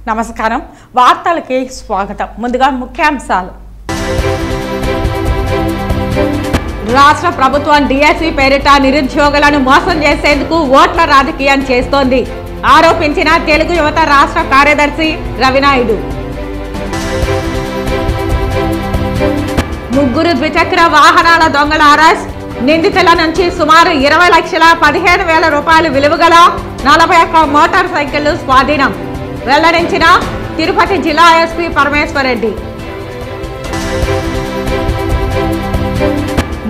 నమస్కారం వార్తలకి స్వాగతం ముందుగా ముఖ్యాంశాలు రాష్ట్ర ప్రభుత్వం డిఎస్సి పేరిట నిరుద్యోగులను మోసం చేసేందుకు ఓట్ల రాజకీయం చేస్తోంది ఆరోపించిన తెలుగు యువత రాష్ట్ర కార్యదర్శి రవినాయుడు ముగ్గురు ద్విచక్ర వాహనాల దొంగల అరెస్ట్ నిందితుల నుంచి సుమారు 20,15,000 రూపాయలు విలువగల 41 మోటార్ సైకిళ్లు స్వాధీనం వెల్లడించిన తిరుపతి జిల్లా ఎస్పీ పరమేశ్వర్ రెడ్డి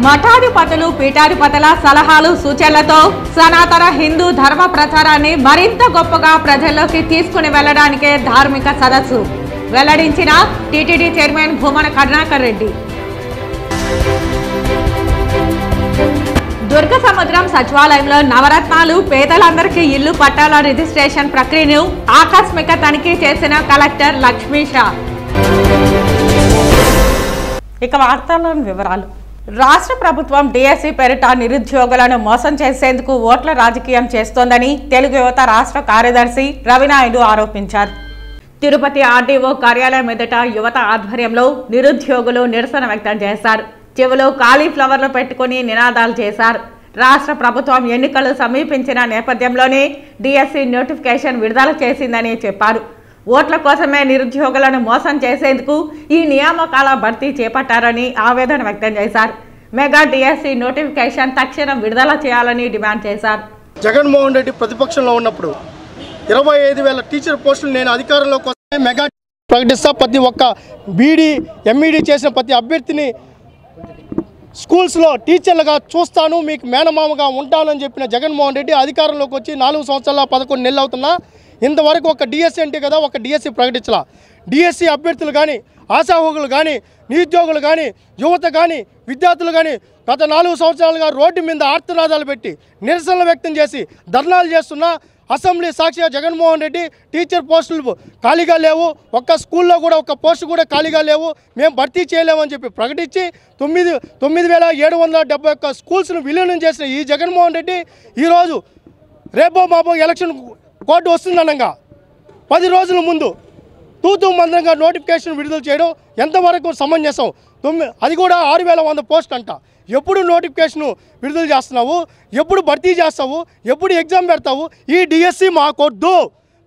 మఠాధిపతులు పీఠాధిపతుల సలహాలు సూచనలతో సనాతన హిందూ ధర్మ ప్రచారాన్ని మరింత గొప్పగా ప్రజల్లోకి తీసుకుని వెళ్లడానికే ధార్మిక సదస్సు వెల్లడించిన టీటీడీ చైర్మన్ భూమన కరుణాకర్ రెడ్డి దుర్గ సముద్రం సచివాలయంలో నవరత్నాలు పేదలందరికీ ఇల్లు పట్టాల రిజిస్ట్రేషన్ ప్రక్రియను ఆకస్మిక తనిఖీ చేసిన కలెక్టర్ లక్ష్మీషా. ఇక వార్తల్లోని వివరాలు. రాష్ట్ర ప్రభుత్వం డిఎస్సి పేరిట నిరుద్యోగులను మోసం చేసేందుకు ఓట్ల రాజకీయం చేస్తోందని తెలుగు యువత రాష్ట్ర కార్యదర్శి రవినాయుడు ఆరోపించారు. తిరుపతి ఆర్డీఓ కార్యాలయం ఎదుట యువత ఆధ్వర్యంలో నిరుద్యోగులు నిరసన వ్యక్తం చేశారు. చెవులో కాలీఫ్లవర్లు పెట్టుకుని నినాదాలు చేశారు. రాష్ట్ర ప్రభుత్వం ఎన్నికలు సమీపించిన నేపథ్యంలోనే డిఎస్సి నోటిఫికేషన్ విడుదల చేసిందని చెప్పారు. ఓట్ల కోసమే నిరుద్యోగులను మోసం చేసేందుకు ఈ నియామకాల భర్తీ చేపట్టారని ఆవేదన వ్యక్తం చేశారు. మెగా డిఎస్సి నోటిఫికేషన్ తక్షణం విడుదల చేయాలని డిమాండ్ చేశారు. జగన్మోహన్ రెడ్డి ప్రతిపక్షంలో ఉన్నప్పుడు 25,000 టీచర్ పోస్టులు నేను అధికారంలోకి వస్తే మెగా ప్రకటిస్తా, ప్రతి ఒక్క బీడీ ఎంఈడీ చేసిన ప్రతి అభ్యర్థిని స్కూల్స్లో టీచర్లుగా చూస్తాను, మీకు మేనమామగా ఉంటానని చెప్పిన జగన్మోహన్ రెడ్డి అధికారంలోకి వచ్చి 4 సంవత్సరాల 11 నెలలు అవుతున్నా ఇంతవరకు ఒక డిఎస్సి అంటే కదా ఒక డిఎస్సి ప్రకటించాల. డిఎస్సి అభ్యర్థులు కానీ ఆశావహులు కానీ నిరుద్యోగులు కానీ యువత కానీ విద్యార్థులు కానీ గత 4 సంవత్సరాలుగా రోడ్డు మీద ఆర్తనాదాలు పెట్టి నిరసనలు వ్యక్తం చేసి ధర్నాలు చేస్తున్నా అసెంబ్లీ సాక్షిగా జగన్మోహన్ రెడ్డి టీచర్ పోస్టులు ఖాళీగా లేవు, ఒక్క స్కూల్లో కూడా ఒక్క పోస్టు కూడా ఖాళీగా లేవు, మేము భర్తీ చేయలేమని చెప్పి ప్రకటించి 9,771 స్కూల్స్ను విలీనం చేసిన ఈ జగన్మోహన్ రెడ్డి ఈరోజు రేపో మాపో ఎలక్షన్ కోడ్ వస్తుందనగా 10 రోజుల ముందు తూతూ మంత్రంగా నోటిఫికేషన్ విడుదల చేయడం ఎంతవరకు సమంజసం? అది కూడా 6,100 పోస్ట్ అంట. ఎప్పుడు నోటిఫికేషన్ విడుదల చేస్తున్నావు? ఎప్పుడు భర్తీ చేస్తావు? ఎప్పుడు ఎగ్జామ్ పెడతావు? ఈ డిఎస్సి మాకొద్దు,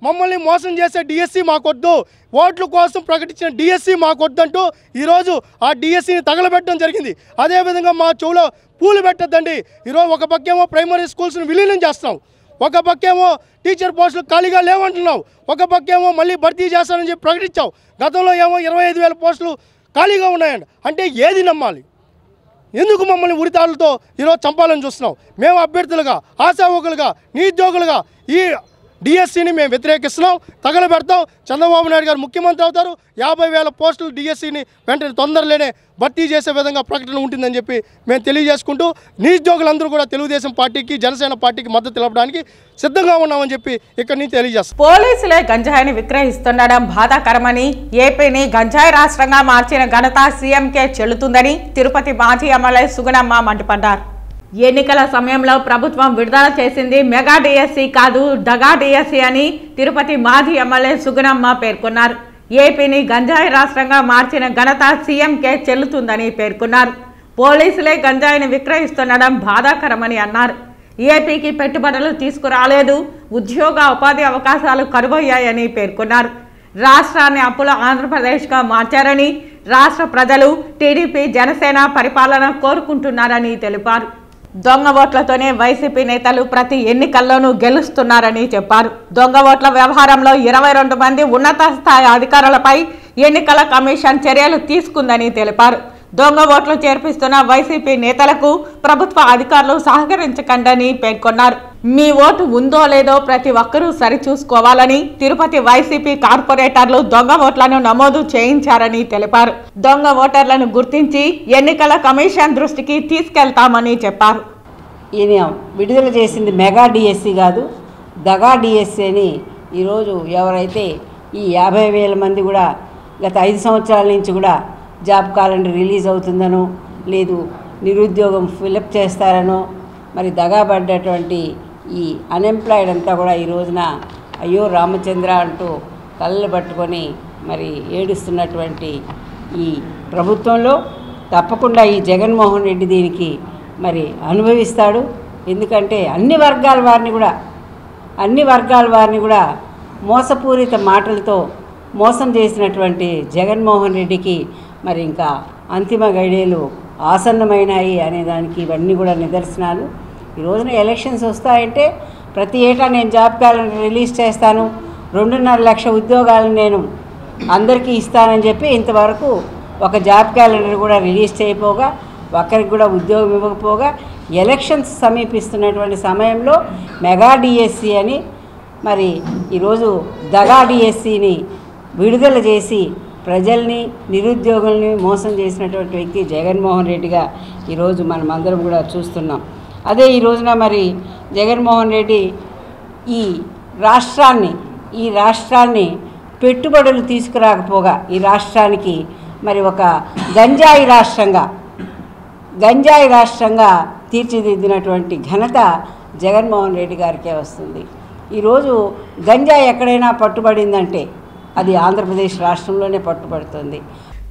మమ్మల్ని మోసం చేసే డిఎస్సి మాకొద్దు, ఓట్ల కోసం ప్రకటించిన డిఎస్సి మాకొద్దంటూ ఈరోజు ఆ డిఎస్సిని తగలబెట్టడం జరిగింది. అదేవిధంగా మా చెవులో పూలు పెట్టద్దండి. ఈరోజు ఒక పక్కేమో ప్రైమరీ స్కూల్స్ని విలీనం చేస్తున్నాం, ఒక పక్కేమో టీచర్ పోస్టులు ఖాళీగా లేవంటున్నావు, ఒక పక్కేమో మళ్ళీ భర్తీ చేస్తానని చెప్పి ప్రకటించావు. గతంలో ఏమో 25,000 పోస్టులు ఖాళీగా ఉన్నాయండి. అంటే ఏది నమ్మాలి? ఎందుకు మమ్మల్ని ఉరితాళ్లతో ఈరోజు చంపాలని చూస్తున్నాం? మేము అభ్యర్థులుగా ఆశావకులుగా నిరుద్యోగులుగా ఈ డిఎస్సిని మేము వ్యతిరేకిస్తున్నాం, తగలబెడతాం. చంద్రబాబు నాయుడు గారు ముఖ్యమంత్రి అవుతారు, 50,000 పోస్టులు డిఎస్సిని వెంటనే తొందరలోనే భర్తీ చేసే విధంగా ప్రకటన ఉంటుందని చెప్పి మేము తెలియజేసుకుంటూ నిరుద్యోగులందరూ కూడా తెలుగుదేశం పార్టీకి జనసేన పార్టీకి మద్దతు తెలపడానికి సిద్ధంగా ఉన్నామని చెప్పి ఇక్కడి నుంచి తెలియజేస్తాం. పోలీసులే గంజాయిని విక్రయిస్తుండడం బాధాకరమని, ఏపీని గంజాయి రాష్ట్రంగా మార్చిన ఘనత సీఎంకే చెల్లుతుందని తిరుపతి మాజీ ఎమ్మెల్యే సుగుణమ్మ మండిపడ్డారు. ఎన్నికల సమయంలో ప్రభుత్వం విడుదల చేసింది మెగా డిఎస్సి కాదు, దగా డిఎస్సి అని తిరుపతి మాజీ ఎమ్మెల్యే సుగుణమ్మ పేర్కొన్నారు. ఏపీని గంజాయి రాష్ట్రంగా మార్చిన ఘనత సీఎంకే చెల్లుతుందని పేర్కొన్నారు. పోలీసులే గంజాయిని విక్రయిస్తుండడం బాధాకరమని అన్నారు. ఏపీకి పెట్టుబడులు తీసుకురాలేదు, ఉద్యోగ ఉపాధి అవకాశాలు కరువయ్యాయని పేర్కొన్నారు. రాష్ట్రాన్ని అప్పుల ఆంధ్రప్రదేశ్గా మార్చారని, రాష్ట్ర ప్రజలు టీడీపీ జనసేన పరిపాలన కోరుకుంటున్నారని తెలిపారు. దొంగ ఓట్లతోనే వైసీపీ నేతలు ప్రతి ఎన్నికల్లోనూ గెలుస్తున్నారని చెప్పారు. దొంగ ఓట్ల వ్యవహారంలో 22 మంది ఉన్నత స్థాయి అధికారులపై ఎన్నికల కమిషన్ చర్యలు తీసుకుందని తెలిపారు. దొంగ ఓట్లు చేర్పిస్తున్న వైసీపీ నేతలకు ప్రభుత్వ అధికారులు సహకరించకండని పేర్కొన్నారు. మీ ఓటు ఉందో లేదో ప్రతి ఒక్కరూ సరిచూసుకోవాలని, తిరుపతి వైసీపీ కార్పొరేటర్లు దొంగ ఓట్లను నమోదు చేయించారని తెలిపారు. దొంగ ఓటర్లను గుర్తించి ఎన్నికల కమిషన్ దృష్టికి తీసుకెళ్తామని చెప్పారు. ఈయన విడుదల చేసింది మెగా డిఎస్సి కాదు, దగా డిఎస్సి అని ఈరోజు ఎవరైతే ఈ 50,000 మంది కూడా గత 5 సంవత్సరాల నుంచి కూడా జాబ్ క్యాలెండర్ రిలీజ్ అవుతుందనో, లేదు నిరుద్యోగం ఫిలప్ చేస్తారనో, మరి దగాబడ్డటువంటి ఈ అన్ఎంప్లాయిడ్ అంతా కూడా ఈ రోజున అయ్యో రామచంద్ర అంటూ కళ్ళు పట్టుకొని మరి ఏడుస్తున్నటువంటి ఈ ప్రభుత్వంలో తప్పకుండా ఈ జగన్మోహన్ రెడ్డి దీనికి మరి అనుభవిస్తాడు. ఎందుకంటే అన్ని వర్గాల వారిని కూడా మోసపూరిత మాటలతో మోసం చేసినటువంటి జగన్మోహన్ రెడ్డికి మరి ఇంకా అంతిమ గడియలు ఆసన్నమైనాయి అనేదానికి ఇవన్నీ కూడా నిదర్శనాలు. ఈ రోజున ఎలక్షన్స్ వస్తాయంటే ప్రతి ఏటా నేను జాబ్ క్యాలెండర్ రిలీజ్ చేస్తాను, 2.5 లక్షల ఉద్యోగాలను నేను అందరికీ ఇస్తానని చెప్పి ఇంతవరకు ఒక జాబ్ క్యాలెండర్ కూడా రిలీజ్ చేయకపోగా, ఒక్కరికి కూడా ఉద్యోగం ఇవ్వకపోగా, ఎలక్షన్స్ సమీపిస్తున్నటువంటి సమయంలో మెగా డిఎస్సి అని మరి ఈరోజు దగా డిఎస్సిని విడుదల చేసి ప్రజల్ని నిరుద్యోగుల్ని మోసం చేసినటువంటి వ్యక్తి జగన్మోహన్ రెడ్డిగా ఈరోజు మనం అందరం కూడా చూస్తున్నాం. అదే ఈ రోజున మరి జగన్మోహన్ రెడ్డి ఈ రాష్ట్రాన్ని పెట్టుబడులు తీసుకురాకపోగా ఈ రాష్ట్రానికి మరి ఒక గంజాయి రాష్ట్రంగా తీర్చిదిద్దినటువంటి ఘనత జగన్మోహన్ రెడ్డి గారికే వస్తుంది. ఈరోజు గంజాయి ఎక్కడైనా పట్టుబడిందంటే అది ఆంధ్రప్రదేశ్ రాష్ట్రంలోనే పట్టుబడుతుంది.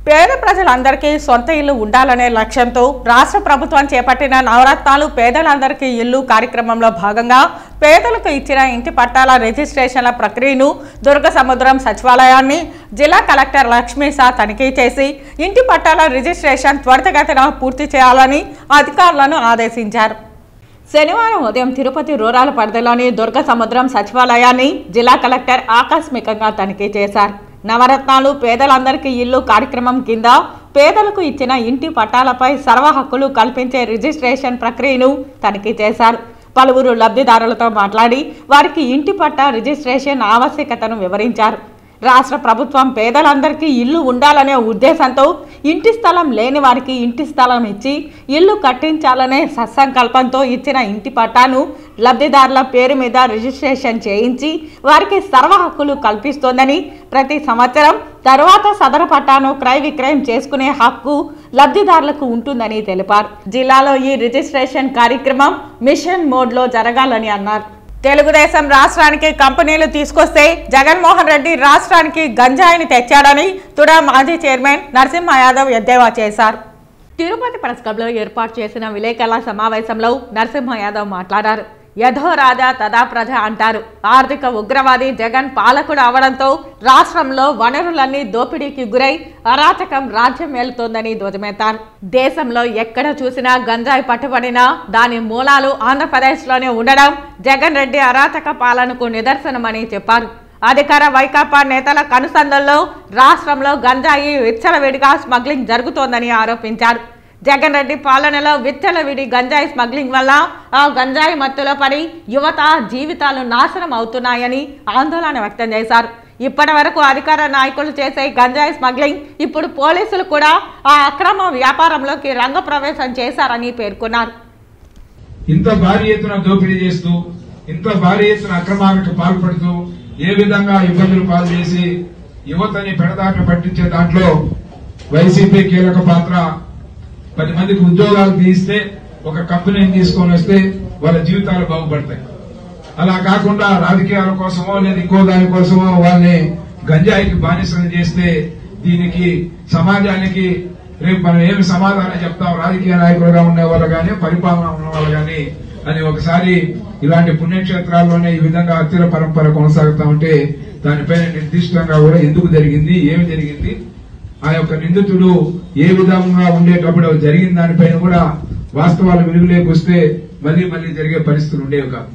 పేద ప్రజలందరికీ సొంత ఇల్లు ఉండాలనే లక్ష్యంతో రాష్ట్ర ప్రభుత్వం చేపట్టిన నవరత్నాలు పేదలందరికీ ఇల్లు కార్యక్రమంలో భాగంగా పేదలకు ఇచ్చిన ఇంటి పట్టాల రిజిస్ట్రేషన్ల ప్రక్రియను దుర్గసముద్రం సచివాలయాన్ని జిల్లా కలెక్టర్ లక్ష్మీశా తనిఖీ చేసి ఇంటి పట్టాల రిజిస్ట్రేషన్ త్వరితగతిన పూర్తి చేయాలని అధికారులను ఆదేశించారు. శనివారం ఉదయం తిరుపతి రూరల్ పరిధిలోని దుర్గసముద్రం సచివాలయాన్ని జిల్లా కలెక్టర్ ఆకస్మికంగా తనిఖీ చేశారు. నవరత్నాలు పేదలందరికీ ఇల్లు కార్యక్రమం కింద పేదలకు ఇచ్చిన ఇంటి పట్టాలపై సర్వ హక్కులు కల్పించే రిజిస్ట్రేషన్ ప్రక్రియను తనిఖీ చేశారు. పలువురు లబ్ధిదారులతో మాట్లాడి వారికి ఇంటి పట్టా రిజిస్ట్రేషన్ ఆవశ్యకతను వివరించారు. రాష్ట్ర ప్రభుత్వం పేదలందరికీ ఇల్లు ఉండాలనే ఉద్దేశంతో ఇంటి స్థలం లేని వారికి ఇంటి స్థలం ఇచ్చి ఇల్లు కట్టించాలనే సత్సంకల్పంతో ఇచ్చిన ఇంటి పట్టాను లబ్ధిదారుల పేరు మీద రిజిస్ట్రేషన్ చేయించి వారికి సర్వ హక్కులు కల్పిస్తోందని, ప్రతి సంవత్సరం తర్వాత సదరు పట్టాను క్రయ విక్రయం చేసుకునే హక్కు లబ్ధిదారులకు ఉంటుందని తెలిపారు. జిల్లాలో ఈ రిజిస్ట్రేషన్ కార్యక్రమం మిషన్ మోడ్లో జరగాలని అన్నారు. తెలుగుదేశం రాష్ట్రానికి కంపెనీలు తీసుకొస్తే జగన్మోహన్ రెడ్డి రాష్ట్రానికి గంజాయిని తెచ్చాడని తుడా మాజీ చైర్మన్ నరసింహ యాదవ్ ఎద్దేవా చేశారు. తిరుపతి ప్రెస్ క్లబ్లో ఏర్పాటు చేసిన విలేకరుల సమావేశంలో నరసింహ యాదవ్ మాట్లాడారు. యథో రాజా తదా ప్రజ అంటారు. ఆర్థిక ఉగ్రవాది జగన్ పాలకుడు అవడంతో రాష్ట్రంలో వనరులన్నీ దోపిడీకి గురై అరాచకం రాజ్యం ఏలుతోందని ధ్వజమెత్తారు. దేశంలో ఎక్కడ చూసినా గంజాయి పట్టుబడినా దాని మూలాలు ఆంధ్రప్రదేశ్లోనే ఉండడం జగన్ రెడ్డి అరాచక పాలనకు నిదర్శనమని చెప్పారు. అధికార వైకాపా నేతల కనుసంధల్లో రాష్ట్రంలో గంజాయి విచ్చలవిడిగా స్మగ్లింగ్ జరుగుతోందని ఆరోపించారు. జగన్ రెడ్డి పాలనలో విచ్చలవిడి గంజాయి స్మగ్లింగ్ వల్ల ఆ గంజాయి మత్తులో పడి యువత జీవితాలు నాశనం అవుతున్నాయని ఆందోళన వ్యక్తం చేశారు. ఇప్పటి వరకు అధికార నాయకులు చేసే గంజాయి స్మగ్లింగ్ ఇప్పుడు పోలీసులు కూడా ఆ అక్రమ వ్యాపారంలోకి రంగప్రవేశం చేశారని పేర్కొన్నారు. ఇంత భారీ ఎత్తున దోపిడీ చేస్తూ, ఇంత భారీ ఎత్తున అక్రమాలకు పాల్పడుతూ, ఏ విధంగా ఇబ్బందులు పాలు చేసి యువతని పెడదాట పట్టించే దాంట్లో వైసీపీ కీలక పాత్ర. 10 మందికి ఉద్యోగాలు తీస్తే ఒక కంపెనీని తీసుకొని వస్తే వాళ్ళ జీవితాలు బాగుపడతాయి. అలా కాకుండా రాజకీయాల కోసమో లేదా ఇంకో దానికోసమో వాళ్ళని గంజాయికి బానిసలు చేస్తే దీనికి సమాజానికి రేపు మనం ఏమి సమాధానం చెప్తాం, రాజకీయ నాయకులుగా ఉండే వాళ్ళు కానీ పరిపాలన ఉన్న వాళ్ళు కానీ అని ఒకసారి ఇలాంటి పుణ్యక్షేత్రాల్లోనే ఈ విధంగా హత్యల పరంపర కొనసాగుతా ఉంటే దానిపైన నిర్దిష్టంగా కూడా ఎందుకు జరిగింది, ఏమి జరిగింది, ఆ యొక్క నిందితుడు ఏ విధంగా ఉండేటప్పుడు జరిగిన దానిపైన కూడా వాస్తవాలు వెలుగులోకి వస్తే మళ్లీ జరిగే పరిస్థితులు ఉండేవి కాదు.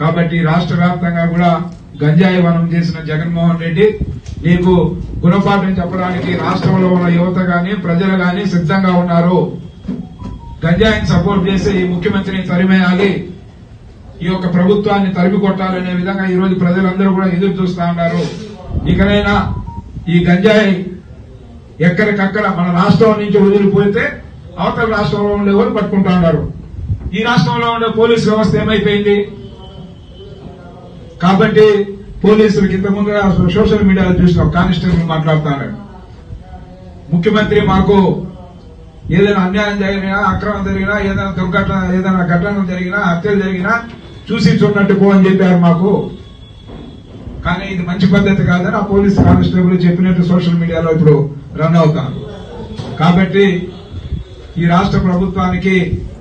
కాబట్టి రాష్ట్ర వ్యాప్తంగా కూడా గంజాయి వనం చేసిన జగన్మోహన్ రెడ్డి నీకు గుణపాఠం చెప్పడానికి రాష్ట్రంలో ఉన్న యువత గాని ప్రజలు గాని సిద్ధంగా ఉన్నారు. గంజాయిని సపోర్ట్ చేసి ఈ ముఖ్యమంత్రిని తరిమేయాలి, ఈ యొక్క ప్రభుత్వాన్ని తరిమి కొట్టాలనే విధంగా ఈ రోజు ప్రజలందరూ కూడా ఎదురు చూస్తా ఉన్నారు. ఇకనైనా ఈ గంజాయి ఎక్కడికక్కడ మన రాష్ట్రం నుంచి వదిలిపోతే అవతల రాష్ట్రంలో ఉండే వాళ్ళు పట్టుకుంటా ఉన్నారు. ఈ రాష్ట్రంలో ఉండే పోలీసు వ్యవస్థ ఏమైపోయింది? కాబట్టి పోలీసులకు ఇంతకుముందుగా సోషల్ మీడియాలో చూసిన కానిస్టేబుల్ మాట్లాడుతున్నారు, ముఖ్యమంత్రి మాకు ఏదైనా అన్యాయం జరిగినా, అక్రమం జరిగినా, ఏదైనా దుర్ఘటన, ఏదైనా ఘటన జరిగినా, హత్యలు జరిగినా చూసి చూడనట్టు పో అని చెప్పారు మాకు. కానీ ఇది మంచి పద్ధతి కాదని ఆ పోలీస్ కానిస్టేబుల్ చెప్పినట్టు సోషల్ మీడియాలో ఇప్పుడు రన్ అవుతాను. కాబట్టి ఈ రాష్ట్ర ప్రభుత్వానికి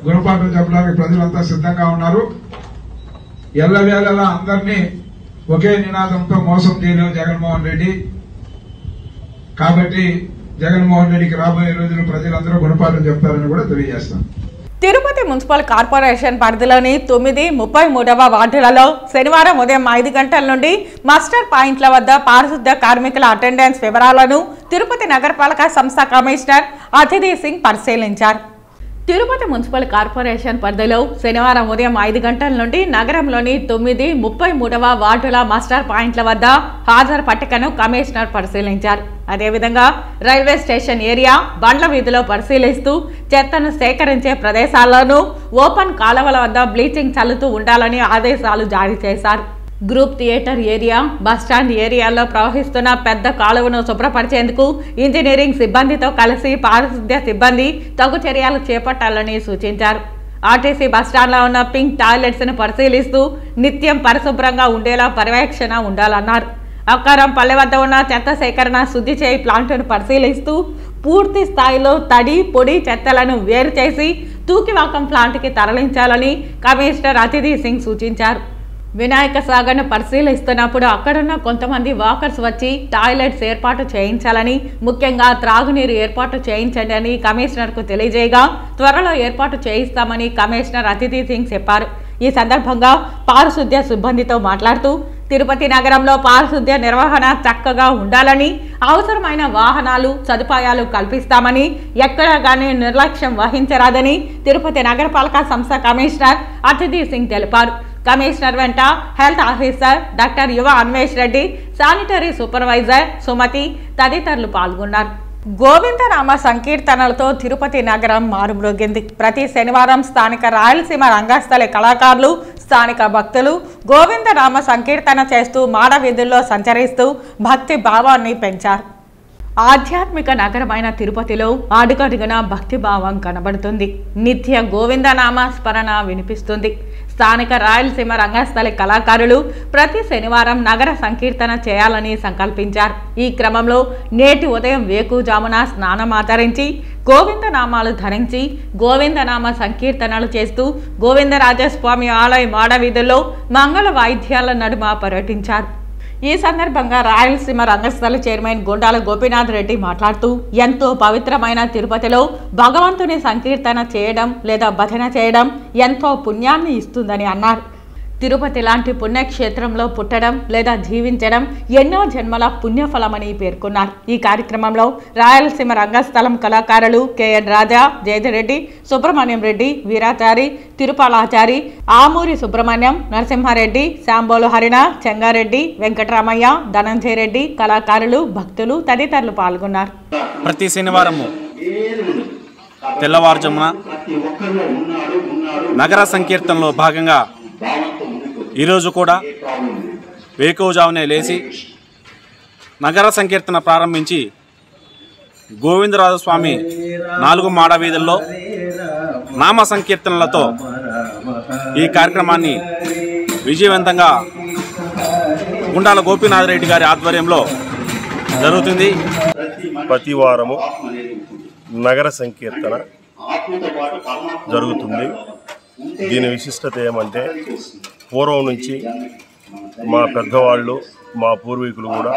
గుణపాఠం చెప్పడానికి ప్రజలంతా సిద్ధంగా ఉన్నారు. ఎల్లవేళలా అందరినీ ఒకే నినాదంతో మోసం చేయలేవు జగన్మోహన్ రెడ్డి. కాబట్టి జగన్మోహన్ రెడ్డికి రాబోయే రోజులు ప్రజలందరూ గుణపాఠం చెప్తారని కూడా తెలియజేస్తాం. తిరుపతి మున్సిపల్ కార్పొరేషన్ పరిధిలోని 9, 33వ వార్డులలో శనివారం ఉదయం 5 గంటల నుండి మాస్టర్ పాయింట్ల వద్ద పారిశుద్ధ్య కార్మికుల అటెండెన్స్ వివరాలను తిరుపతి నగరపాలక సంస్థ కమిషనర్ అతిథి సింగ్ పరిశీలించారు. తిరుపతి మున్సిపల్ కార్పొరేషన్ పరిధిలో శనివారం ఉదయం 5 గంటల నుండి నగరంలోని 9, 33వ వార్డుల మాస్టర్ పాయింట్ల వద్ద హాజరు పట్టికను కమిషనర్ పరిశీలించారు. అదేవిధంగా రైల్వే స్టేషన్ ఏరియా, బండ్ల వీధిలో పరిశీలిస్తూ చెత్తను సేకరించే ప్రదేశాల్లోనూ ఓపెన్ కాలువల వద్ద బ్లీచింగ్ చల్లుతూ ఉండాలని ఆదేశాలు జారీ చేశారు. గ్రూప్ థియేటర్ ఏరియా, బస్టాండ్ ఏరియాలో ప్రవహిస్తున్న పెద్ద కాలువను శుభ్రపరిచేందుకు ఇంజనీరింగ్ సిబ్బందితో కలిసి పారిశుద్ధ్య సిబ్బంది తగు చర్యలు చేపట్టాలని సూచించారు. ఆర్టీసీ బస్టాండ్లో ఉన్న పింక్ టాయిలెట్స్ ను పరిశీలిస్తూ నిత్యం పరిశుభ్రంగా ఉండేలా పర్యవేక్షణ ఉండాలన్నారు. అక్కారం పల్లె వద్ద ఉన్న చెత్త సేకరణ శుద్ధి చేయి ప్లాంట్ను పరిశీలిస్తూ పూర్తి స్థాయిలో తడి, పొడి చెత్తలను వేరు చేసి తూకివాకం ప్లాంట్కి తరలించాలని కమిషనర్ అతిథి సింగ్ సూచించారు. వినాయక సాగర్ను పరిశీలిస్తున్నప్పుడు అక్కడున్న కొంతమంది వాకర్స్ వచ్చి టాయిలెట్స్ ఏర్పాటు చేయించాలని, ముఖ్యంగా త్రాగునీరు ఏర్పాటు చేయించండి అని కమిషనర్కు తెలియజేయగా త్వరలో ఏర్పాటు చేయిస్తామని కమిషనర్ అతిథి సింగ్ చెప్పారు. ఈ సందర్భంగా పారిశుద్ధ్య సిబ్బందితో మాట్లాడుతూ తిరుపతి నగరంలో పారిశుద్ధ్య నిర్వహణ చక్కగా ఉండాలని, అవసరమైన వాహనాలు, సదుపాయాలు కల్పిస్తామని, ఎక్కడా గానీ నిర్లక్ష్యం వహించరాదని తిరుపతి నగరపాలక సంస్థ కమిషనర్ అతిథి సింగ్ తెలిపారు. కమిషనర్ వెంట హెల్త్ ఆఫీసర్ డాక్టర్ యువ అన్వేష్ రెడ్డి, శానిటరీ సూపర్వైజర్ సుమతి తదితరులు పాల్గొన్నారు. గోవిందనామ సంకీర్తనలతో తిరుపతి నగరం మారుమ్రోగింది. ప్రతి శనివారం స్థానిక రాయలసీమ రంగస్థలి కళాకారులు, స్థానిక భక్తులు గోవిందనామ సంకీర్తన చేస్తూ మాడ వీధుల్లో సంచరిస్తూ భక్తి భావాన్ని పెంచారు. ఆధ్యాత్మిక నగరమైన తిరుపతిలో అడుగడుగున భక్తిభావం కనబడుతుంది. నిత్య గోవిందనామ స్మరణ వినిపిస్తుంది. స్థానిక రాయలసీమ రంగస్థలి కళాకారులు ప్రతి శనివారం నగర సంకీర్తన చేయాలని సంకల్పించారు. ఈ క్రమంలో నేటి ఉదయం వేకుజామున స్నానమాచరించి గోవిందనామాలు ధరించి గోవిందనామ సంకీర్తనలు చేస్తూ గోవిందరాజస్వామి ఆలయ మాడ వీధుల్లో మంగళ వాయిద్యాల నడుమ పర్యటించారు. ఈ సందర్భంగా రాయలసీమ రంగస్థలి చైర్మన్ గుండాల గోపీనాథ్ రెడ్డి మాట్లాడుతూ ఎంతో పవిత్రమైన తిరుపతిలో భగవంతుని సంకీర్తన చేయడం లేదా భజన చేయడం ఎంతో పుణ్యాన్ని ఇస్తుందని అన్నారు. తిరుపతి లాంటి పుణ్యక్షేత్రంలో పుట్టడం లేదా జీవించడం ఎన్నో జన్మల పుణ్యఫలమని పేర్కొన్నారు. ఈ కార్యక్రమంలో రాయలసీమ రంగస్థలం కళాకారులు కెఎన్ రాజా, జయతిరెడ్డి, సుబ్రహ్మణ్యం రెడ్డి, వీరాచారి, తిరుపాలాచారి, ఆమూరి సుబ్రహ్మణ్యం, నరసింహారెడ్డి, శాంబోలు హరిణ, చెంగారెడ్డి, వెంకటరామయ్య, ధనంజయ రెడ్డి, కళాకారులు, భక్తులు తదితరులు పాల్గొన్నారు. ప్రతి శనివారము తెల్లవారుజామున నగర సంకీర్తనలో భాగంగా ఈరోజు కూడా వేకువజామునే లేచి నగర సంకీర్తన ప్రారంభించి గోవిందరాజస్వామి 4 మాడ వీధుల్లో నామ సంకీర్తనలతో ఈ కార్యక్రమాన్ని విజయవంతంగా గుండాల గోపీనాథ్ రెడ్డి గారి ఆధ్వర్యంలో జరుగుతుంది. ప్రతి వారము నగర సంకీర్తన జరుగుతుంది. దీని విశిష్టత ఏమంటే పూర్వం నుంచి మా పెద్దవాళ్ళు, మా పూర్వీకులు కూడా,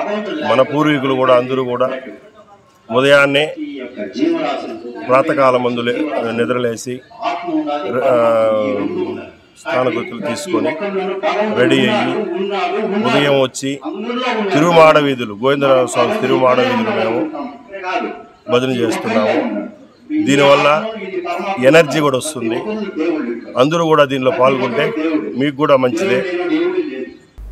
మన పూర్వీకులు కూడా అందరూ కూడా ఉదయాన్నే ప్రాతకాల మందు నిద్రలేసి స్నానకృతులు తీసుకొని రెడీ అయ్యి ఉదయం వచ్చి తిరుమాడ వీధులు, గోవిందరాజ స్వామి తిరుమాడ వీధులు మేము భజన చేస్తున్నాము. దీనివల్ల ఎనర్జీ కూడా వస్తుంది. అందరూ కూడా దీనిలో పాల్గొంటే మీకు కూడా మంచిదే.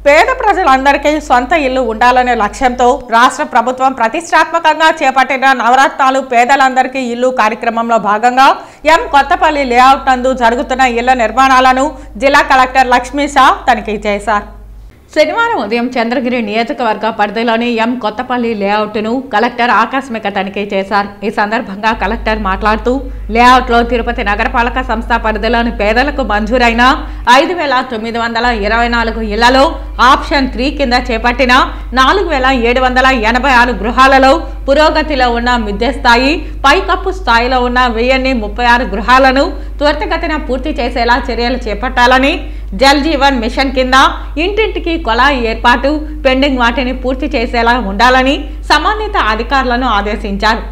పేద ప్రజలందరికీ సొంత ఇల్లు ఉండాలనే లక్ష్యంతో రాష్ట్ర ప్రభుత్వం ప్రతిష్టాత్మకంగా చేపట్టిన నవరత్నాలు పేదలందరికీ ఇల్లు కార్యక్రమంలో భాగంగా కొత్తపల్లి లేఅవుట్ నందు జరుగుతున్న ఇళ్ల నిర్మాణాలను జిల్లా కలెక్టర్ లక్ష్మీ షా తనిఖీ చేశారు. శనివారం ఉదయం చంద్రగిరి నియోజకవర్గ పరిధిలోని ఎం కొత్తపల్లి లేఅవుట్ను కలెక్టర్ ఆకస్మిక తనిఖీ చేశారు. ఈ సందర్భంగా కలెక్టర్ మాట్లాడుతూ లేఅవుట్లో తిరుపతి నగరపాలక సంస్థ పరిధిలోని పేదలకు మంజూరైన 5,924 ఇళ్లలో ఆప్షన్ 3 కింద చేపట్టిన 4,786 గృహాలలో పురోగతిలో ఉన్న మిద్దె స్థాయి, పైకప్పు స్థాయిలో ఉన్న 1036 గృహాలను త్వరితగతిన పూర్తి చేసేలా చర్యలు చేపట్టాలని, జల్ జీవన్ మిషన్ కింద ఇంటింటికి కొలాయి ఏర్పాటు, పెండింగ్ వాటిని పూర్తి చేసేలా ఉండాలని సంబంధిత అధికారులను ఆదేశించారు.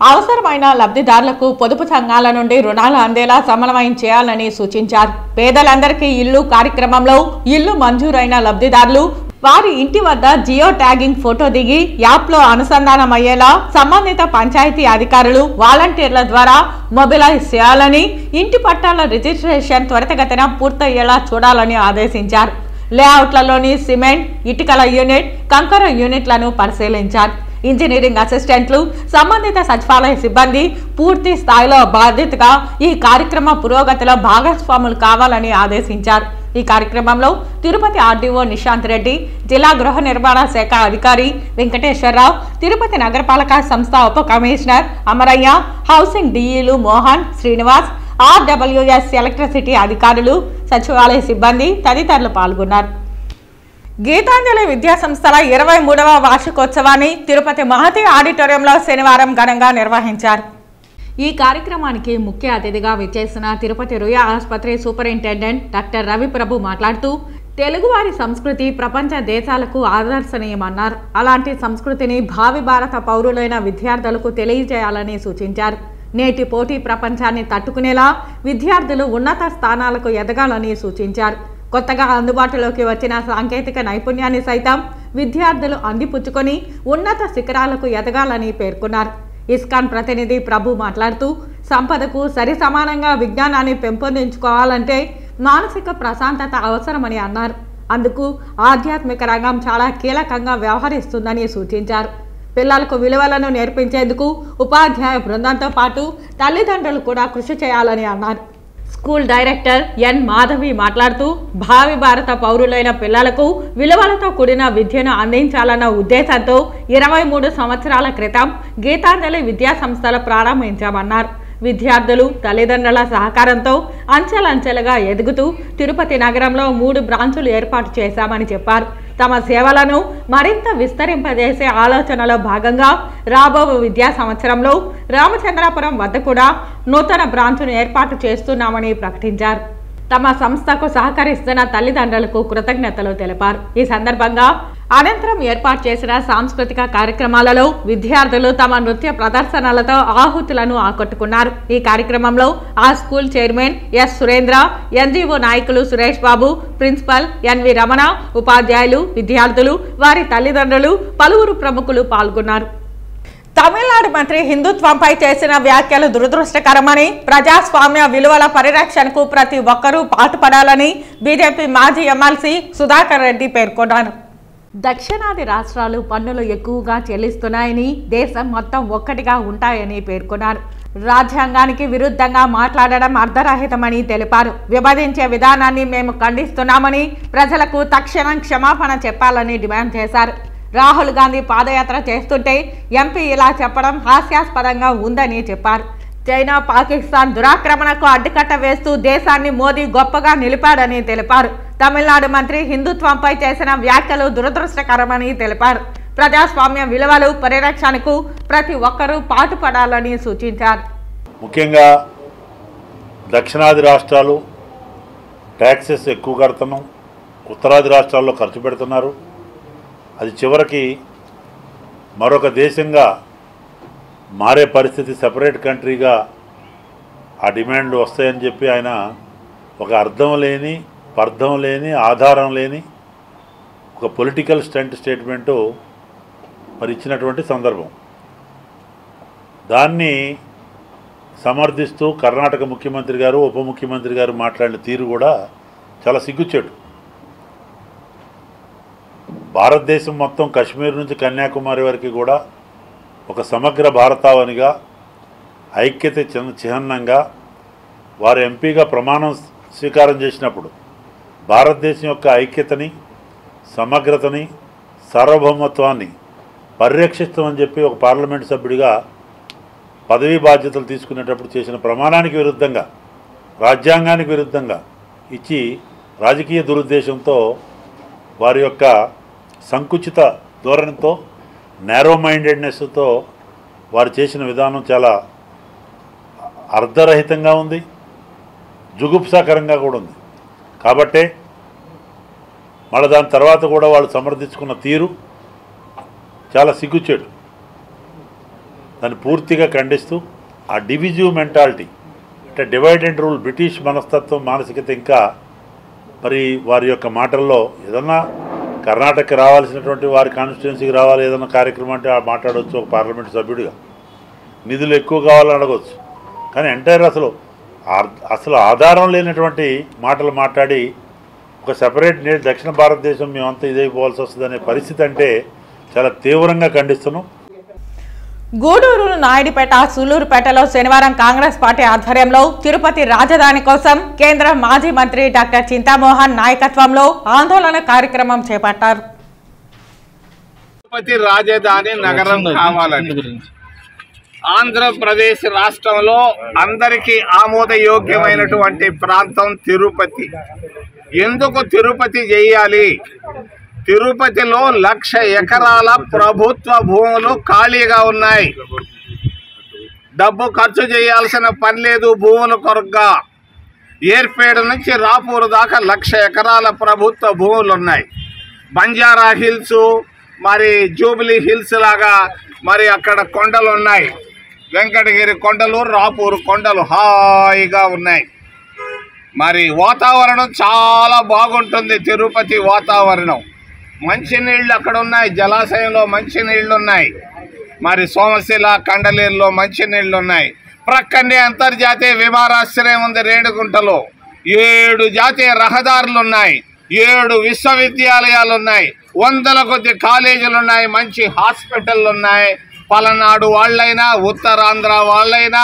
అవసరమైన లబ్ధిదారులకు పొదుపు సంఘాల నుండి రుణాలు అందేలా సమన్వయం చేయాలని సూచించారు. పేదలందరికీ ఇల్లు కార్యక్రమంలో ఇల్లు మంజూరైన లబ్ధిదారులు వారి ఇంటి వద్ద జియో ట్యాగింగ్ ఫోటో దిగి యాప్లో అనుసంధానమయ్యేలా సంబంధిత పంచాయతీ అధికారులు, వాలంటీర్ల ద్వారా మొబిలైజ్ చేయాలని, ఇంటి పట్టాల రిజిస్ట్రేషన్ త్వరితగతిన పూర్తయ్యేలా చూడాలని ఆదేశించారు. లేఅవుట్లలోని సిమెంట్, ఇటుకల యూనిట్, కంకర యూనిట్లను పరిశీలించారు. ఇంజనీరింగ్ అసిస్టెంట్లు, సంబంధిత సచివాలయ సిబ్బంది పూర్తి స్థాయిలో బాధ్యతగా ఈ కార్యక్రమ పురోగతిలో భాగస్వాములు కావాలని ఆదేశించారు. ఈ కార్యక్రమంలో తిరుపతి ఆర్డీఓ నిశాంత్ రెడ్డి, జిల్లా గృహ నిర్మాణ శాఖ అధికారి వెంకటేశ్వరరావు, తిరుపతి నగరపాలక సంస్థ ఉప కమిషనర్ అమరయ్య, హౌసింగ్ డీఈలు మోహన్, శ్రీనివాస్, ఆర్డబ్ల్యూఎస్ ఎలక్ట్రిసిటీ అధికారులు, సచివాలయ సిబ్బంది తదితరులు పాల్గొన్నారు. గీతాంజలి విద్యా సంస్థల 23వ వార్షికోత్సవాన్ని తిరుపతి మహతి ఆడిటోరియంలో శనివారం ఘనంగా నిర్వహించారు. ఈ కార్యక్రమానికి ముఖ్య అతిథిగా విచ్చేసిన తిరుపతి రుయా ఆసుపత్రి సూపరింటెండెంట్ డాక్టర్ రవి ప్రభు మాట్లాడుతూ తెలుగువారి సంస్కృతి ప్రపంచ దేశాలకు ఆదర్శనీయమన్నారు. అలాంటి సంస్కృతిని భావి భారత పౌరులైన విద్యార్థులకు తెలియజేయాలని సూచించారు. నేటి పోటీ ప్రపంచాన్ని తట్టుకునేలా విద్యార్థులు ఉన్నత స్థానాలకు ఎదగాలని సూచించారు. కొత్తగా అందుబాటులోకి వచ్చిన సాంకేతిక నైపుణ్యాన్ని సైతం విద్యార్థులు అందిపుచ్చుకొని ఉన్నత శిఖరాలకు ఎదగాలని పేర్కొన్నారు. ఇస్కాన్ ప్రతినిధి ప్రభు మాట్లాడుతూ సంపదకు సరి సమానంగా విజ్ఞానాన్ని పెంపొందించుకోవాలంటే మానసిక ప్రశాంతత అవసరమని అన్నారు. అందుకు ఆధ్యాత్మిక రంగం చాలా కీలకంగా వ్యవహరిస్తుందని సూచించారు. పిల్లలకు విలువలను నేర్పించేందుకు ఉపాధ్యాయ బృందంతో పాటు తల్లిదండ్రులు కూడా కృషి చేయాలని అన్నారు. స్కూల్ డైరెక్టర్ ఎన్ మాధవి మాట్లాడుతూ భావి భారత పౌరులైన పిల్లలకు విలువలతో కూడిన విద్యను అందించాలన్న ఉద్దేశంతో 23 సంవత్సరాల క్రితం గీతాంజలి విద్యా సంస్థలు ప్రారంభించామన్నారు. విద్యార్థులు, తల్లిదండ్రుల సహకారంతో అంచెలంచెలుగా ఎదుగుతూ తిరుపతి నగరంలో 3 బ్రాంచులు ఏర్పాటు చేశామని చెప్పారు. తమ సేవలను మరింత విస్తరింపజేసే ఆలోచనలో భాగంగా రాబో విద్యా సంవత్సరంలో రామచంద్రాపురం వద్ద కూడా నూతన బ్రాంచ్ను ఏర్పాటు చేస్తున్నామని ప్రకటించారు. తమ సంస్థకు సహకరిస్తున్న తల్లిదండ్రులకు కృతజ్ఞతలు తెలిపారు. ఈ సందర్భంగా అనంతరం ఏర్పాటు చేసిన సాంస్కృతిక కార్యక్రమాలలో విద్యార్థులు తమ నృత్య ప్రదర్శనలతో ఆహుతులను ఆకట్టుకున్నారు. ఈ కార్యక్రమంలో ఆ school chairman S Surendra, NGO నాయకులు సురేష్ బాబు, ప్రిన్సిపల్ ఎన్వి రమణ, ఉపాధ్యాయులు, విద్యార్థులు, వారి తల్లిదండ్రులు, పలువురు ప్రముఖులు పాల్గొన్నారు. తమిళనాడు మంత్రి హిందుత్వంపై చేసిన వ్యాఖ్యలు దురదృష్టకరమని, ప్రజాస్వామ్య విలువల పరిరక్షణకు ప్రతి ఒక్కరూ పాటుపడాలని బీజేపీ మాజీ ఎమ్మెల్సీ సుధాకర్ రెడ్డి పేర్కొన్నారు. దక్షిణాది రాష్ట్రాలు పన్నులు ఎక్కువగా చెల్లిస్తున్నాయని, దేశం మొత్తం ఒక్కటిగా ఉంటాయని పేర్కొన్నారు. రాజ్యాంగానికి విరుద్ధంగా మాట్లాడడం అర్ధరహితమని తెలిపారు. విభజించే విధానాన్ని మేము ఖండిస్తున్నామని, ప్రజలకు తక్షణం క్షమాపణ చెప్పాలని డిమాండ్ చేశారు. రాహుల్ గాంధీ పాదయాత్ర చేస్తుంటే ఎంపీ ఇలా చెప్పడం హాస్యాస్పదంగా ఉందని చెప్పారు. చైనా, పాకిస్తాన్ దురాక్రమణకు అడ్డుకట్ట వేస్తూ దేశాన్ని మోదీ గొప్పగా నిలిపాడని తెలిపారు. తమిళనాడు మంత్రి హిందుత్వంపై చేసిన వ్యాఖ్యలు దురదృష్టకరమని తెలిపారు. ప్రజాస్వామ్య విలువలు పరిరక్షణకు ప్రతి ఒక్కరూ పాటుపడాలని సూచించారు. ముఖ్యంగా దక్షిణాది రాష్ట్రాలు ట్యాక్సెస్ ఎక్కువ కడుతున్నాం, ఉత్తరాది రాష్ట్రాల్లో ఖర్చు పెడుతున్నారు. అది చివరికి మరొక దేశంగా మారే పరిస్థితి, సెపరేట్ కంట్రీగా ఆ డిమాండ్లు వస్తాయని చెప్పి ఆయన ఒక అర్థం లేని, పర్థం లేని, ఆధారం లేని ఒక పొలిటికల్ స్టేట్మెంటు మరి ఇచ్చినటువంటి సందర్భం. దాన్ని సమర్థిస్తూ కర్ణాటక ముఖ్యమంత్రి గారు, ఉప ముఖ్యమంత్రి గారు మాట్లాడిన తీరు కూడా చాలా సిగ్గుచేటు. భారతదేశం మొత్తం కశ్మీర్ నుంచి కన్యాకుమారి వరకు కూడా ఒక సమగ్ర భారతావనిగా, ఐక్యత చిహ్నంగా వారు ఎంపీగా ప్రమాణం స్వీకారం చేసినప్పుడు భారతదేశం యొక్క ఐక్యతని, సమగ్రతని సార్వభౌమత్వాన్ని పరిరక్షిస్తామని చెప్పి ఒక పార్లమెంటు సభ్యుడిగా పదవీ బాధ్యతలు తీసుకునేటప్పుడు చేసిన ప్రమాణానికి విరుద్ధంగా, రాజ్యాంగానికి విరుద్ధంగా ఇచ్చి రాజకీయ దురుద్దేశంతో వారి యొక్క సంకుచిత ధోరణితో, నేరో మైండెడ్నెస్తో వారు చేసిన విధానం చాలా అర్ధరహితంగా ఉంది, జుగుప్సాకరంగా కూడా ఉంది. కాబట్టే మళ్ళీ దాని తర్వాత కూడా వాళ్ళు సమర్థించుకున్న తీరు చాలా సిగ్గుచేటు. దాన్ని పూర్తిగా ఖండిస్తూ ఆ డివిజివ్ మెంటాలిటీ అంటే డివైడ్ అండ్ రూల్ బ్రిటిష్ మనస్తత్వం, మానసికత ఇంకా మరి వారి యొక్క మాటల్లో ఏదన్నా కర్ణాటకకి రావాల్సినటువంటి వారి కాన్స్టిట్యున్సీకి రావాలి ఏదన్నా కార్యక్రమం అంటే మాట్లాడవచ్చు ఒక పార్లమెంట్ సభ్యుడిగా. నిధులు ఎక్కువ కావాలని అడగవచ్చు. కానీ ఎంటైర్ అసలు ఆధారం లేనటువంటి మాటలు మాట్లాడి ఒక సెపరేట్ దక్షిణ భారతదేశం మేమంతా ఇదైపోవాల్సి వస్తుందనే పరిస్థితి అంటే చాలా తీవ్రంగా ఖండిస్తున్నాం. గూడూరు, నాయుడుపేట, సూలూరుపేటలో శనివారం కాంగ్రెస్ పార్టీ ఆధ్వర్యంలో తిరుపతి రాజధాని కోసం కేంద్ర మాజీ మంత్రి డాక్టర్ చింతామోహన్ నాయకత్వంలో ఆందోళన కార్యక్రమం చేపట్టారు. తిరుపతి రాజధాని నగరం కావాలని ఆంధ్రప్రదేశ్ రాష్ట్రంలో అందరికీ ఆమోదయోగ్యమైనటువంటి ప్రాంతం తిరుపతి. ఎందుకు తిరుపతి చేయాలి? తిరుపతిలో 1,00,000 ఎకరాల ప్రభుత్వ భూములు ఖాళీగా ఉన్నాయి. డబ్బు ఖర్చు చేయాల్సిన పని లేదు. భూముల కొరగా ఏర్పేడు నుంచి రాపూరు దాకా 1,00,000 ఎకరాల ప్రభుత్వ భూములు ఉన్నాయి. బంజారా హిల్స్, మరి జూబ్లీ హిల్స్ లాగా మరి అక్కడ కొండలు ఉన్నాయి. వెంకటగిరి కొండలు, రాపూరు కొండలు హాయిగా ఉన్నాయి. మరి వాతావరణం చాలా బాగుంటుంది. తిరుపతి వాతావరణం, మంచినీళ్ళు అక్కడ ఉన్నాయి. జలాశయంలో మంచినీళ్ళు ఉన్నాయి. మరి సోమశిల, కండలేరులో మంచినీళ్ళు ఉన్నాయి. ప్రక్కనే అంతర్జాతీయ విమానాశ్రయం ఉంది. రేణిగుంటలో 7 జాతీయ రహదారులు ఉన్నాయి. 7 విశ్వవిద్యాలయాలు ఉన్నాయి. 100ల కొద్ది కాలేజీలు ఉన్నాయి. మంచి హాస్పిటళ్ళు ఉన్నాయి. పలనాడు వాళ్ళైనా, ఉత్తరాంధ్ర వాళ్ళైనా,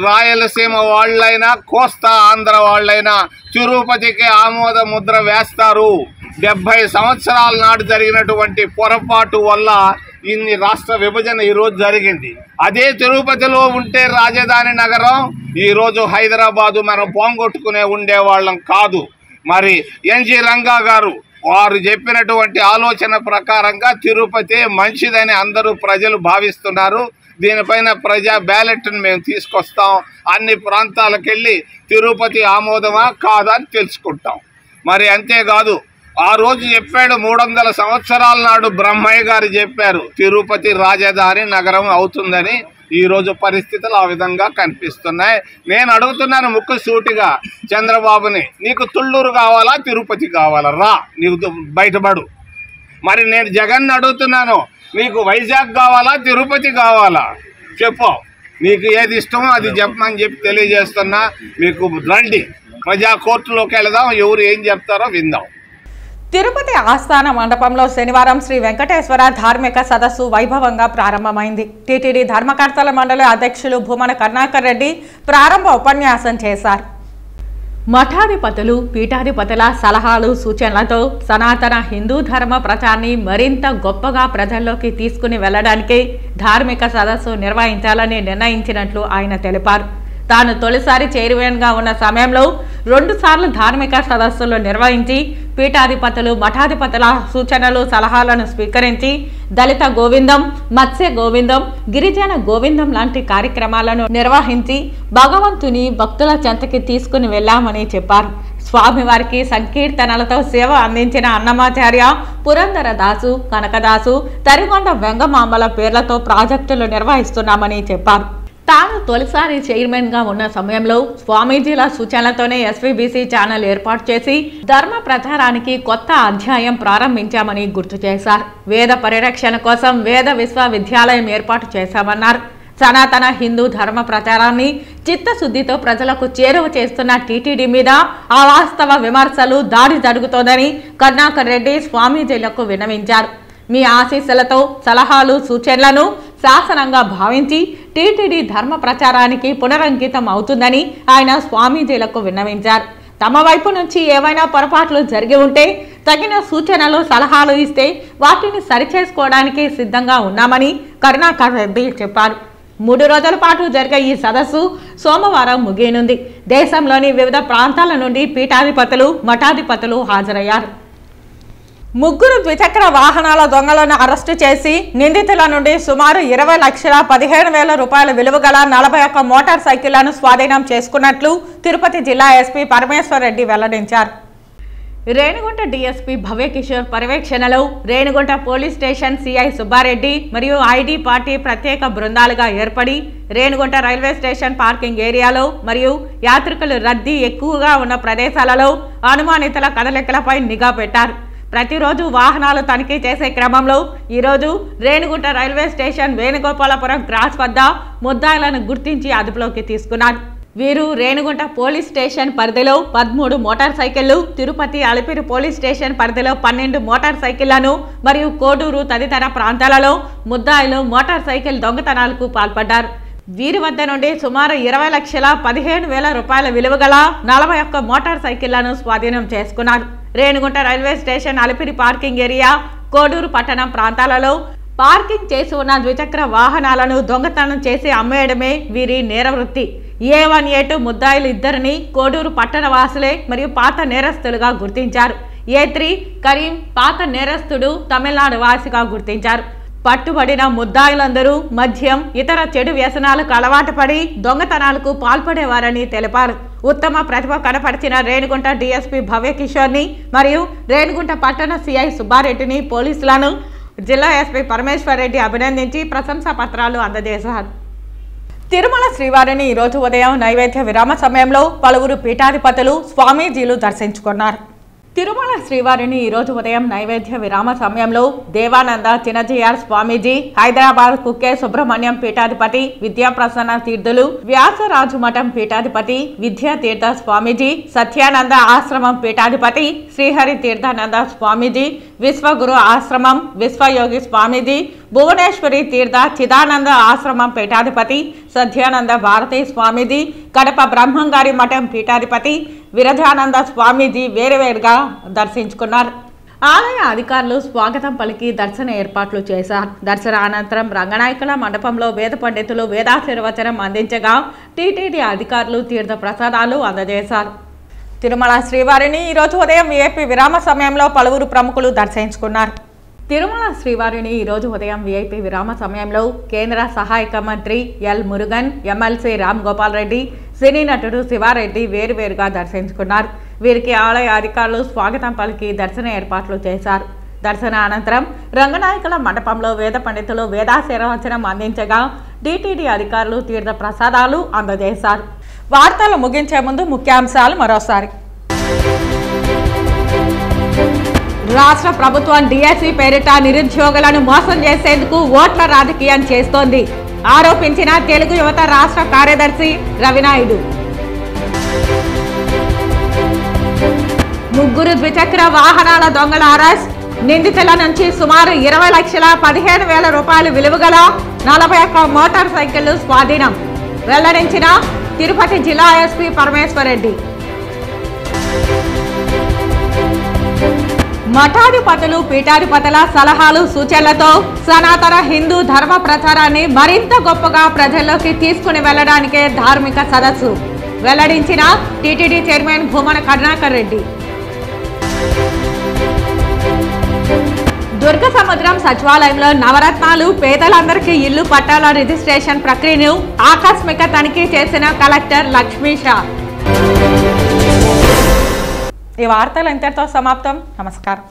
రాయలసీమ వాళ్ళైనా, కోస్తా ఆంధ్ర వాళ్ళైనా తిరుపతికి ఆమోద ముద్ర వేస్తారు. 70 సంవత్సరాల నాడు జరిగినటువంటి పొరపాటు వల్ల ఇన్ని రాష్ట్ర విభజన ఈరోజు జరిగింది. అదే తిరుపతిలో ఉంటే రాజధాని నగరం ఈరోజు హైదరాబాదు మనం పోంగొట్టుకునే ఉండేవాళ్ళం కాదు. మరి ఎన్జి రంగా గారు వారు చెప్పినటువంటి ఆలోచన ప్రకారంగా తిరుపతి మంచిదని అందరూ ప్రజలు భావిస్తున్నారు. దీనిపైన ప్రజా బ్యాలెట్ను మేము తీసుకొస్తాం. అన్ని ప్రాంతాలకు వెళ్ళి తిరుపతి ఆమోదమా కాదా అని తెలుసుకుంటాం. మరి అంతేకాదు, ఆ రోజు చెప్పాడు 300 సంవత్సరాల నాడు బ్రహ్మయ్య గారు చెప్పారు తిరుపతి రాజధాని నగరం అవుతుందని. ఈరోజు పరిస్థితులు ఆ విధంగా కనిపిస్తున్నాయి. నేను అడుగుతున్నాను ముక్కు సూటిగా చంద్రబాబుని, నీకు తుళ్ళూరు కావాలా తిరుపతి కావాలా? రా, నీకు బయటపడు. మరి నేను జగన్ అడుగుతున్నాను, నీకు వైజాగ్ కావాలా తిరుపతి కావాలా? చెప్పు, నీకు ఏది ఇష్టమో అది చెప్పమని చెప్పి తెలియజేస్తున్నా. మీకు రండి, ప్రజా కోర్టులోకి వెళదాం, ఎవరు ఏం చెప్తారో విందాం. తిరుపతి ఆస్థాన మండపంలో శనివారం శ్రీ వెంకటేశ్వర ధార్మిక సదస్సు వైభవంగా ప్రారంభమైంది. టీటీడీ ధర్మకర్తల మండలి అధ్యక్షులు భూమన కరుణాకర్ రెడ్డి ప్రారంభ ఉపన్యాసం చేశారు. మఠాధిపతులు, పీఠాధిపతుల సలహాలు, సూచనలతో సనాతన హిందూ ధర్మ ప్రచారాన్ని మరింత గొప్పగా ప్రజల్లోకి తీసుకుని వెళ్లడానికి ధార్మిక సదస్సు నిర్వహించాలని నిర్ణయించినట్లు ఆయన తెలిపారు. తాను తొలిసారి చైర్మన్గా ఉన్న సమయంలో 2 సార్లు ధార్మిక సదస్సులు నిర్వహించి పీఠాధిపతులు, మఠాధిపతుల సూచనలు, సలహాలను స్వీకరించి దళిత గోవిందం, మత్స్య గోవిందం, గిరిజన గోవిందం లాంటి కార్యక్రమాలను నిర్వహించి భగవంతుని భక్తుల చెంతకి తీసుకుని వెళ్లామని చెప్పారు. స్వామివారికి సంకీర్తనలతో సేవ అందించిన అన్నమాచార్య, పురంధరదాసు, కనకదాసు, తరిగొండ వెంగమాంబల పేర్లతో ప్రాజెక్టులు నిర్వహిస్తున్నామని చెప్పారు. తాను తొలిసారి చైర్మన్గా ఉన్న సమయంలో స్వామీజీల సూచనలతోనే ఎస్వీబీసీ ఛానల్ ఏర్పాటు చేసి ధర్మ ప్రచారానికి కొత్త అధ్యాయం ప్రారంభించామని గుర్తు చేశారు. వేద పరిరక్షణ కోసం వేద విశ్వవిద్యాలయం ఏర్పాటు చేశామన్నారు. సనాతన హిందూ ధర్మ ప్రచారాన్ని చిత్తశుద్ధితో ప్రజలకు చేరువ చేస్తున్న టీటీడీ మీద అవాస్తవ విమర్శలు, దాడి జరుగుతోందని కరుణాకర్ రెడ్డి స్వామీజీలకు విన్నవించారు. మీ ఆశీస్సులతో సలహాలు, సూచనలను శాసనంగా భావించి టీటీడీ ధర్మ ప్రచారానికి పునరంకితం అవుతుందని ఆయన స్వామీజీలకు విన్నవించారు. తమ వైపు నుంచి ఏవైనా పొరపాట్లు జరిగి ఉంటే తగిన సూచనలు సలహాలు ఇస్తే వాటిని సరిచేసుకోవడానికి సిద్ధంగా ఉన్నామని కరుణాకర్ రెడ్డి చెప్పారు. 3 రోజుల పాటు జరిగే ఈ సదస్సు సోమవారం ముగియనుంది. దేశంలోని వివిధ ప్రాంతాల నుండి పీఠాధిపతులు, మఠాధిపతులు హాజరయ్యారు. 3 ద్విచక్ర వాహనాల దొంగలను అరెస్టు చేసి నిందితుల నుండి సుమారు 20,15,000 రూపాయల విలువ గల 41 మోటార్ సైకిళ్లను స్వాధీనం చేసుకున్నట్లు తిరుపతి జిల్లా ఎస్పీ పరమేశ్వర్ రెడ్డి వెల్లడించారు. రేణిగుంట డీఎస్పీ భవ్యకిషోర్ పర్యవేక్షణలో Renigunta police station CI Subba Reddy మరియు ఐడి పార్టీ ప్రత్యేక బృందాలుగా ఏర్పడి రేణిగుంట రైల్వే స్టేషన్ పార్కింగ్ ఏరియాలో మరియు యాత్రికులు రద్దీ ఎక్కువగా ఉన్న ప్రదేశాలలో అనుమానితుల కదలికలపై నిఘా పెట్టారు. ప్రతిరోజు వాహనాలు తనిఖీ చేసే క్రమంలో ఈరోజు Renigunta railway station Venugopalapuram cross వద్ద ముద్దాయిలను గుర్తించి అదుపులోకి తీసుకున్నారు. వీరు రేణిగుంట పోలీస్ స్టేషన్ పరిధిలో 13 మోటార్ సైకిళ్లు, తిరుపతి అలిపిరి పోలీస్ స్టేషన్ పరిధిలో 12 మోటార్ సైకిళ్లను మరియు కోడూరు తదితర ప్రాంతాలలో ముద్దాయిలు మోటార్ సైకిల్ దొంగతనాలకు పాల్పడ్డారు. వీరి వద్ద నుండి సుమారు 20,15,000 రూపాయల విలువ గల 41 మోటార్ సైకిళ్లను స్వాధీనం చేసుకున్నారు. Renigunta railway station Alipiri parking area, Koduru పట్టణం ప్రాంతాలలో పార్కింగ్ చేసి ఉన్న ద్విచక్ర వాహనాలను దొంగతనం చేసి అమ్మేయడమే వీరి నేరవృత్తి. A1, A2 ముద్దాయిలు ఇద్దరిని కోడూరు పట్టణ వాసులే మరియు పాత నేరస్తులుగా గుర్తించారు. A3 కరీం పాత నేరస్తుడు, తమిళనాడు వాసిగా గుర్తించారు. పట్టుబడిన ముద్దాయిలందరూ మద్యం, ఇతర చెడు వ్యసనాలకు అలవాటు పడి దొంగతనాలకు పాల్పడేవారని తెలిపారు. ఉత్తమ ప్రతిభ కనపరిచిన రేణిగుంట డీఎస్పీ భవ్యకిషోర్ని మరియు రేణిగుంట పట్టణ సిఐ సుబ్బారెడ్డిని పోలీసులను జిల్లా ఎస్పీ పరమేశ్వర్ రెడ్డి అభినందించి ప్రశంసా పత్రాలు అందజేశారు. తిరుమల శ్రీవారిని ఈరోజు ఉదయం నైవేద్య విరామ సమయంలో పలువురు పీఠాధిపతులు, స్వామీజీలు దర్శించుకున్నారు. తిరుమల శ్రీవారిని ఈరోజు ఉదయం నైవేద్య విరామ సమయంలో దేవానంద చిన్నజీఆర్ స్వామీజీ, హైదరాబాద్ కుక్కే సుబ్రహ్మణ్యం పీఠాధిపతి, విద్యాప్రసన్న తీర్థులు, వ్యాసరాజు మఠం పీఠాధిపతి విద్యాతీర్థ స్వామీజీ, సత్యానంద ఆశ్రమం పీఠాధిపతి శ్రీహరి తీర్థానంద స్వామీజీ, విశ్వగురు ఆశ్రమం విశ్వయోగి స్వామీజీ, భువనేశ్వరి తీర్థ చిదానంద ఆశ్రమం పీఠాధిపతి సత్యానంద భారతీ స్వామీజీ, కడప బ్రహ్మంగారి మఠం పీఠాధిపతి విరజానంద స్వామీజీ వేరువేరుగా దర్శించుకున్నారు. ఆలయ అధికారులు స్వాగతం పలికి దర్శన ఏర్పాట్లు చేశారు. దర్శన అనంతరం రంగనాయకుల మండపంలో వేద పండితులు వేదాశీర్వచనం అందించగా టీటీడీ అధికారులు తీర్థ ప్రసాదాలు అందజేశారు. తిరుమల శ్రీవారిని ఈరోజు ఉదయం ఏపీ విరామ సమయంలో పలువురు ప్రముఖులు దర్శించుకున్నారు. తిరుమల శ్రీవారిని ఈరోజు ఉదయం వీఐపీ విరామ సమయంలో కేంద్ర సహాయక మంత్రి ఎల్ మురుగన్, ఎమ్మెల్సీ రామ్ గోపాల్ రెడ్డి, సినీ నటుడు శివారెడ్డి వేరువేరుగా దర్శించుకున్నారు. వీరికి ఆలయ అధికారులు స్వాగతం పలికి దర్శన ఏర్పాట్లు చేశారు. దర్శన అనంతరం రంగనాయకుల మండపంలో వేద పండితులు వేదాశీర్వచనం అందించగా టీటీడీ అధికారులు తీర్థ ప్రసాదాలు అందజేశారు. వార్తలు ముగించే ముందు ముఖ్యాంశాలు మరోసారి. రాష్ట్ర ప్రభుత్వం డిఎస్సి పేరిట నిరుద్యోగులను మోసం చేసేందుకు ఓట్ల రాజకీయం చేస్తోంది ఆరోపించిన తెలుగు యువత రాష్ట్ర కార్యదర్శి రవినాయుడు. 3 ద్విచక్ర వాహనాల దొంగల అరెస్ట్, నిందితుల నుంచి సుమారు 20,15,000 రూపాయలు విలువగల 41 మోటార్ సైకిళ్లు స్వాధీనం వెల్లడించిన తిరుపతి జిల్లా ఎస్పీ పరమేశ్వర్ రెడ్డి. మఠాధిపతులు, పీఠాధిపతుల సలహాలు, సూచనలతో సనాతన హిందూ ధర్మ ప్రచారాన్ని మరింత గొప్పగా ప్రజల్లోకి తీసుకుని వెళ్లడానికే ధార్మిక సదస్సు వెల్లడించిన టీటీడీ చైర్మన్ భూమన కరుణాకర్ రెడ్డి. దుర్గ సముద్రం సచివాలయంలో నవరత్నాలు, పేదలందరికీ ఇల్లు పట్టాల రిజిస్ట్రేషన్ ప్రక్రియను ఆకస్మిక తనిఖీ చేసిన కలెక్టర్ లక్ష్మీషా. ఈ వార్తలు ఇంతటితో సమాప్తం. నమస్కారం.